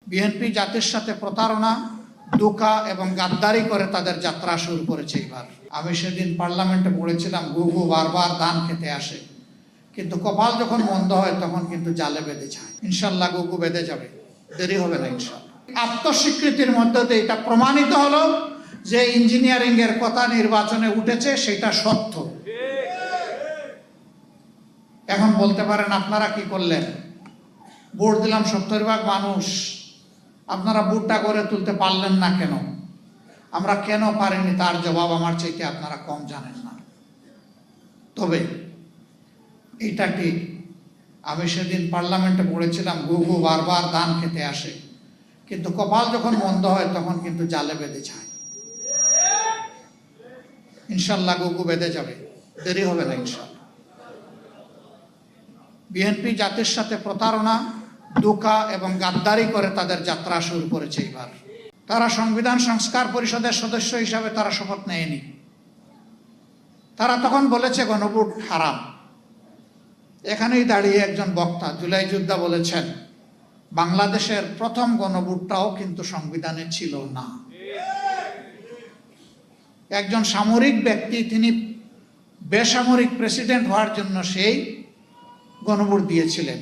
BNP জাতির সাথে প্রতারণা, ধোঁকা এবং গাদ্দারি করে তাদের যাত্রা শুরু করেছে এবার। আমি সেদিন পার্লামেন্টে বলেছিলাম, গুগু বারবার ধান খেতে আসে, কিন্তু কপাল যখন মন্দ হয় তখন কিন্তু জালে বেঁধে যায়। ইনশাল্লাহ গুগু বেঁধে যাবে, দেরি হবে না ইনশাল্লাহ। আত্মস্বীকৃতির মধ্যে দিয়ে এটা প্রমাণিত হলো যে ইঞ্জিনিয়ারিং এর কথা নির্বাচনে উঠেছে, সেটা সত্য। এখন বলতে পারেন আপনারা কি করলেন? ভোট দিলাম 70% মানুষ, আপনারা ভোটটা করে তুলতে পারলেন না কেন? আমরা কেন পারিনি তার জবাব আমার চাইতে আপনারা কম জানেন না। তবে এইটা ঠিক, আমি সেদিন পার্লামেন্টে বলেছিলাম, গুগু বারবার ধান খেতে আসে, কিন্তু কপাল যখন মন্দ হয় তখন কিন্তু জালে বেঁধে যায়। ইনশাল্লাহ গুগু বেঁধে যাবে, দেরি হবে না ইনশাল্লাহ। বিএনপি জাতির সাথে প্রতারণা, ধোঁকা এবং গাদ্দারি করে তাদের যাত্রা শুরু করেছে এবার। তারা সংবিধান সংস্কার পরিষদের সদস্য হিসাবে তারা শপথ নেয়নি। তারা তখন বলেছে গণভোট হারাম। এখানেই দাঁড়িয়ে একজন বক্তা জুলাই যোদ্ধা বলেছেন, বাংলাদেশের প্রথম গণভোটটাও কিন্তু সংবিধানে ছিল না। একজন সামরিক ব্যক্তি, তিনি বেসামরিক প্রেসিডেন্ট হওয়ার জন্য সেই গণভোট দিয়েছিলেন।